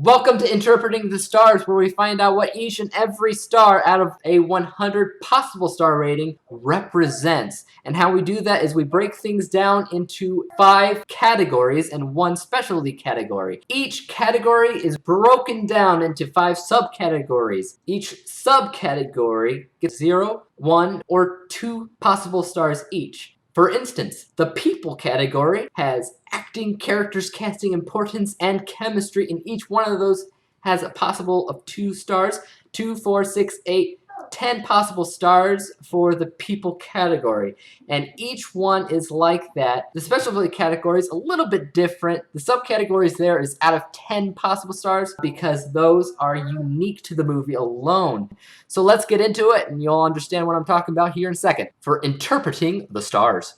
Welcome to Interpreting the Stars, where we find out what each and every star out of a 100 possible star rating represents. And how we do that is we break things down into 5 categories and 1 specialty category. Each category is broken down into 5 subcategories. Each subcategory gets 0, 1, or 2 possible stars each. For instance, the people category has acting, characters, casting, importance, and chemistry, and each one of those has a possible of 2 stars. 2, 4, 6, 8, 10 possible stars for the people category, and each one is like that. The specialty category is a little bit different. The subcategories there is out of 10 possible stars because those are unique to the movie alone. So let's get into it and you'll understand what I'm talking about here in a second. For interpreting the stars.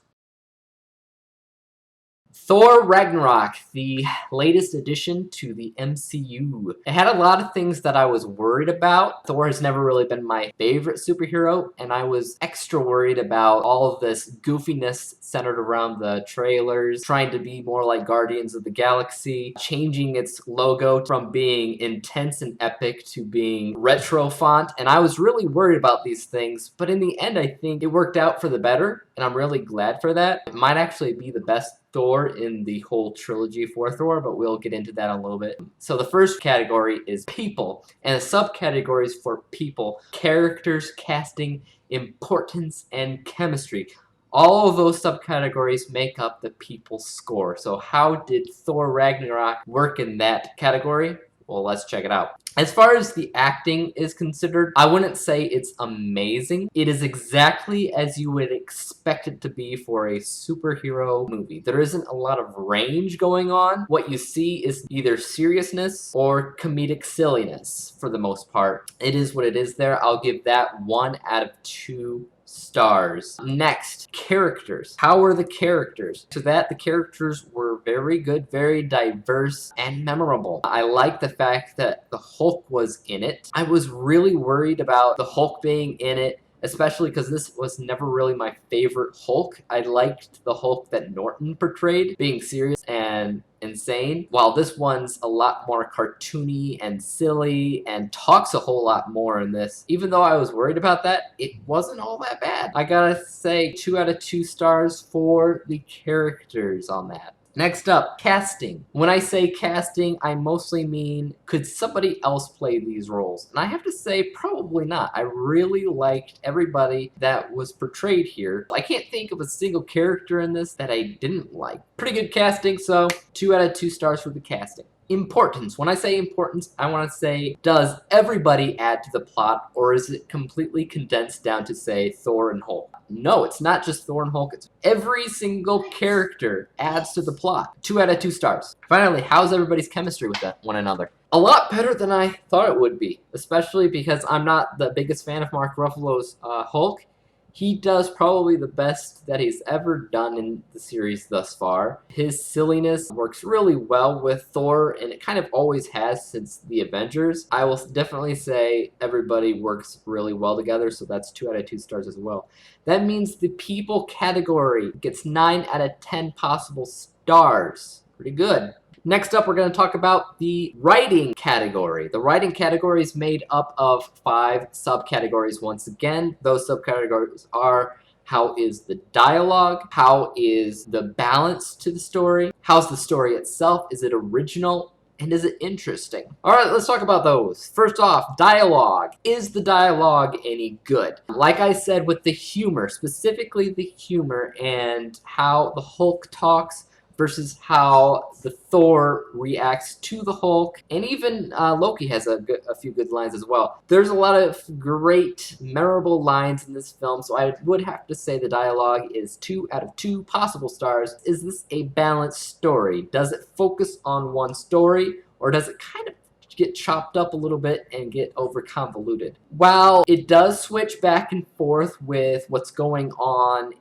Thor Ragnarok, the latest addition to the MCU. It had a lot of things that I was worried about. Thor has never really been my favorite superhero, and I was extra worried about all of this goofiness centered around the trailers, trying to be more like Guardians of the Galaxy, changing its logo from being intense and epic to being retro font, and I was really worried about these things, but in the end I think it worked out for the better, and I'm really glad for that. It might actually be the best Thor in the whole trilogy for Thor, but we'll get into that in a little bit. So the first category is people, and the subcategories for people: characters, casting, importance, and chemistry. All of those subcategories make up the people score. So how did Thor Ragnarok work in that category? Well, let's check it out. As far as the acting is considered, I wouldn't say it's amazing. It is exactly as you would expect it to be for a superhero movie. There isn't a lot of range going on. What you see is either seriousness or comedic silliness for the most part. It is what it is there. I'll give that 1 out of 2 stars. Next, characters. How were the characters? To that, the characters were very good, very diverse, and memorable. I like the fact that the Hulk was in it. I was really worried about the Hulk being in it, especially because this was never really my favorite Hulk. I liked the Hulk that Norton portrayed, being serious and insane, while this one's a lot more cartoony and silly and talks a whole lot more in this. Even though I was worried about that, it wasn't all that bad. I gotta say 2 out of 2 stars for the characters on that. Next up, casting. When I say casting, I mostly mean, could somebody else play these roles? And I have to say, probably not. I really liked everybody that was portrayed here. I can't think of a single character in this that I didn't like. Pretty good casting, so 2 out of 2 stars for the casting. Importance. When I say importance, I want to say, does everybody add to the plot, or is it completely condensed down to, say, Thor and Hulk? No, it's not just Thor and Hulk. It's every single character adds to the plot. 2 out of 2 stars. Finally, how's everybody's chemistry with one another? A lot better than I thought it would be, especially because I'm not the biggest fan of Mark Ruffalo's Hulk. He does probably the best that he's ever done in the series thus far. His silliness works really well with Thor, and it kind of always has since the Avengers. I will definitely say everybody works really well together, so that's 2 out of 2 stars as well. That means the people category gets 9 out of 10 possible stars. Pretty good. Next up, we're going to talk about the writing category. The writing category is made up of 5 subcategories. Once again, those subcategories are: how is the dialogue? How is the balance to the story? How's the story itself? Is it original? And is it interesting? Alright, let's talk about those. First off, dialogue. Is the dialogue any good? Like I said with the humor, specifically the humor and how the Hulk talks versus how the Thor reacts to the Hulk, and even Loki has a few good lines as well. There's a lot of great, memorable lines in this film, so I would have to say the dialogue is 2 out of 2 possible stars. Is this a balanced story? Does it focus on one story, or does it kind of get chopped up a little bit and get over convoluted? While it does switch back and forth with what's going on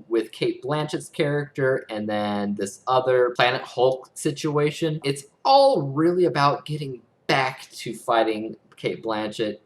with Cate Blanchett's character and then this other Planet Hulk situation, it's all really about getting back to fighting Cate Blanchett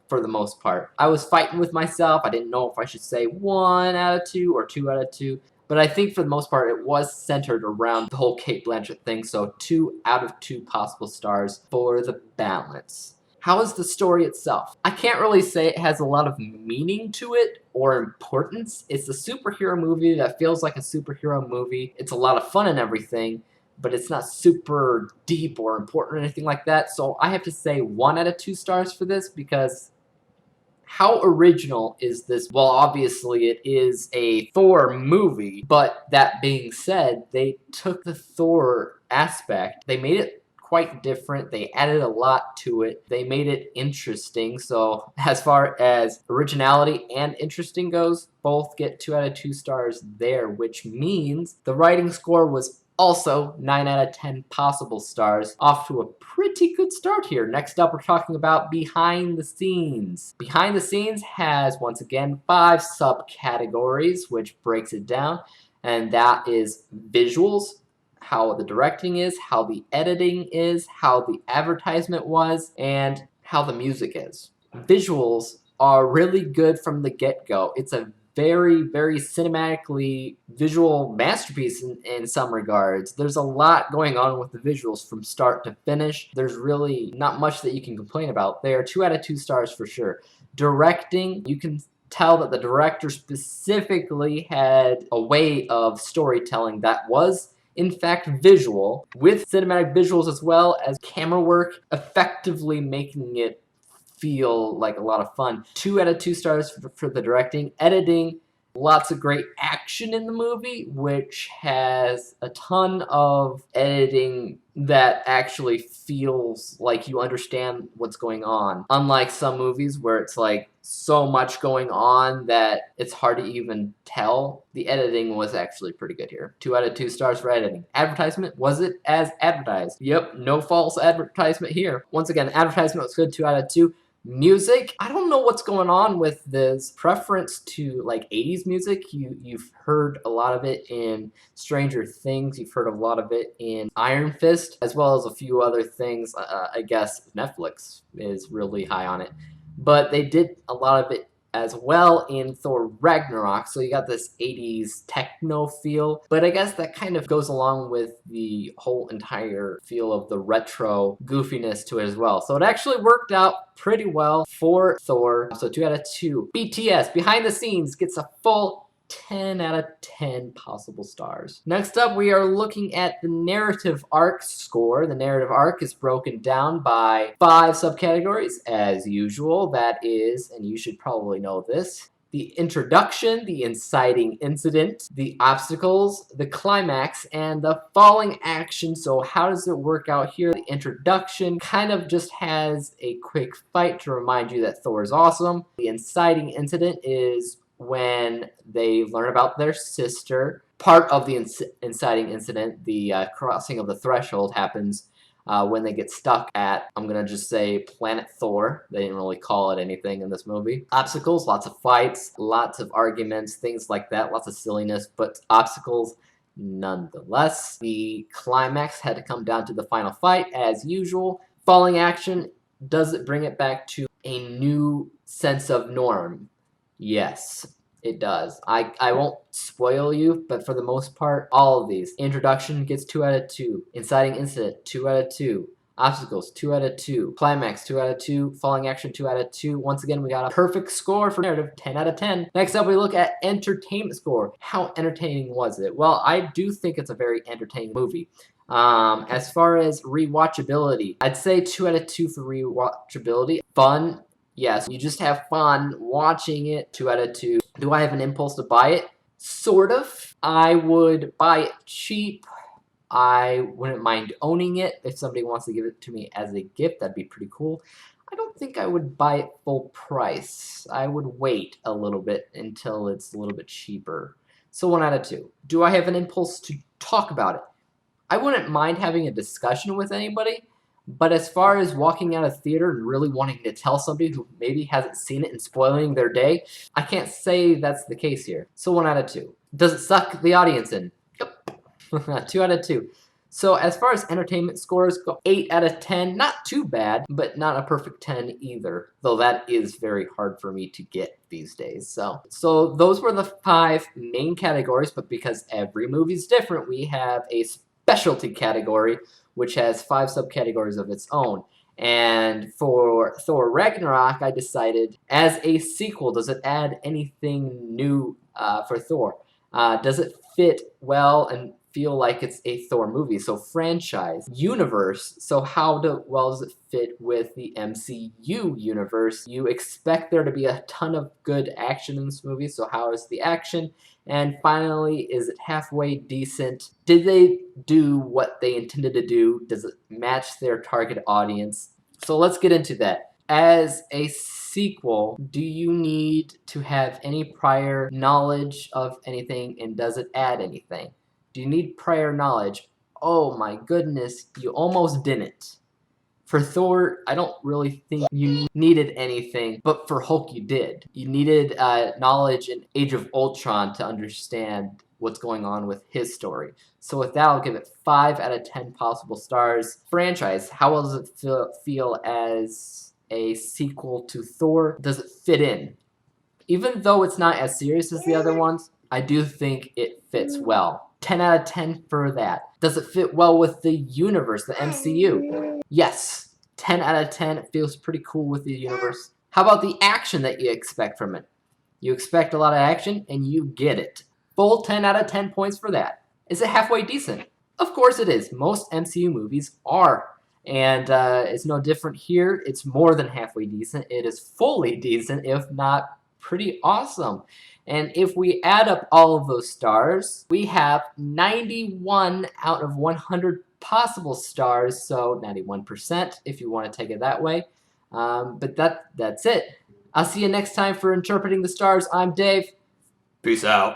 for the most part. I was fighting with myself. I didn't know if I should say 1 out of 2 or 2 out of 2. But I think for the most part, it was centered around the whole Kate Blanchett thing, so 2 out of 2 possible stars for the balance. How is the story itself? I can't really say it has a lot of meaning to it or importance. It's a superhero movie that feels like a superhero movie. It's a lot of fun and everything, but it's not super deep or important or anything like that. So I have to say 1 out of 2 stars for this because how original is this? Well, obviously it is a Thor movie, but that being said, they took the Thor aspect, they made it quite different. They added a lot to it. They made it interesting. So as far as originality and interesting goes, both get 2 out of 2 stars there, which means the writing score was also 9 out of 10 possible stars. Off to a pretty good start here. Next up, we're talking about Behind the Scenes. Behind the Scenes has, once again, 5 subcategories, which breaks it down. And that is visuals, how the directing is, how the editing is, how the advertisement was, and how the music is. Visuals are really good from the get-go. It's a very, very cinematically visual masterpiece in some regards. There's a lot going on with the visuals from start to finish. There's really not much that you can complain about. They are 2 out of 2 stars for sure. Directing, you can tell that the director specifically had a way of storytelling that was in fact visual, with cinematic visuals as well as camera work, effectively making it feel like a lot of fun. 2 out of 2 stars for the directing. Editing, lots of great action in the movie, which has a ton of editing that actually feels like you understand what's going on. Unlike some movies where it's like so much going on that it's hard to even tell, the editing was actually pretty good here. 2 out of 2 stars for editing. Advertisement, was it as advertised? Yep, no false advertisement here. Once again, advertisement was good, 2 out of 2. Music, I don't know what's going on with this preference to like 80s music. You've heard a lot of it in Stranger Things. You've heard a lot of it in Iron Fist, as well as a few other things. I guess Netflix is really high on it. But they did a lot of it as well in Thor Ragnarok, so you got this 80s techno feel, but I guess that kind of goes along with the whole entire feel of the retro goofiness to it as well. So it actually worked out pretty well for Thor, so 2 out of 2. BTS, Behind the Scenes, gets a full 10 out of 10 possible stars. Next up, we are looking at the narrative arc score. The narrative arc is broken down by 5 subcategories, as usual. That is, and you should probably know this, the introduction, the inciting incident, the obstacles, the climax, and the falling action. So how does it work out here? The introduction kind of just has a quick fight to remind you that Thor is awesome. The inciting incident is when they learn about their sister. Part of the inciting incident, the crossing of the threshold, happens when they get stuck at, I'm gonna just say, Planet Thor. They didn't really call it anything in this movie. Obstacles, lots of fights, lots of arguments, things like that, lots of silliness, but obstacles nonetheless. The climax had to come down to the final fight, as usual. Falling action, does it bring it back to a new sense of norm? Yes, it does. I won't spoil you, but for the most part, all of these. Introduction gets 2 out of 2. Inciting incident, 2 out of 2. Obstacles, 2 out of 2. Climax, 2 out of 2. Falling action, 2 out of 2. Once again, we got a perfect score for narrative, 10 out of 10. Next up, we look at entertainment score. How entertaining was it? Well, I do think it's a very entertaining movie. As far as rewatchability, I'd say 2 out of 2 for rewatchability. Fun. Yes, you just have fun watching it, 2 out of 2. Do I have an impulse to buy it? Sort of. I would buy it cheap. I wouldn't mind owning it. If somebody wants to give it to me as a gift, that'd be pretty cool. I don't think I would buy it full price. I would wait a little bit until it's a little bit cheaper. So 1 out of 2. Do I have an impulse to talk about it? I wouldn't mind having a discussion with anybody. But as far as walking out of theater and really wanting to tell somebody who maybe hasn't seen it and spoiling their day, I can't say that's the case here. So 1 out of 2. Does it suck the audience in? Yep. 2 out of 2. So as far as entertainment scores go, 8 out of 10, not too bad, but not a perfect 10 either, though that is very hard for me to get these days. So those were the 5 main categories, but because every movie's different, we have a specialty category, which has 5 subcategories of its own. And for Thor Ragnarok, I decided, as a sequel, does it add anything new for Thor? Does it fit well and feel like it's a Thor movie? So franchise, universe, so how well does it fit with the MCU universe? You expect there to be a ton of good action in this movie, so how is the action? And finally, is it halfway decent? Did they do what they intended to do? Does it match their target audience? So let's get into that. As a sequel, do you need to have any prior knowledge of anything, and does it add anything? Do you need prior knowledge? Oh my goodness, you almost didn't. For Thor, I don't really think you needed anything, but for Hulk you did. You needed knowledge in Age of Ultron to understand what's going on with his story. So with that, I'll give it 5 out of 10 possible stars. Franchise, how well does it feel as a sequel to Thor? Does it fit in? Even though it's not as serious as the other ones, I do think it fits well. 10 out of 10 for that. Does it fit well with the universe, the MCU? Yes. 10 out of 10. It feels pretty cool with the universe. How about the action that you expect from it? You expect a lot of action, and you get it. Full 10 out of 10 points for that. Is it halfway decent? Of course it is. Most MCU movies are. And it's no different here. It's more than halfway decent. It is fully decent, if not pretty awesome. And if we add up all of those stars, we have 91 out of 100 possible stars, so 91% if you want to take it that way. But that's it. I'll see you next time for Interpreting the Stars. I'm Dave. Peace out.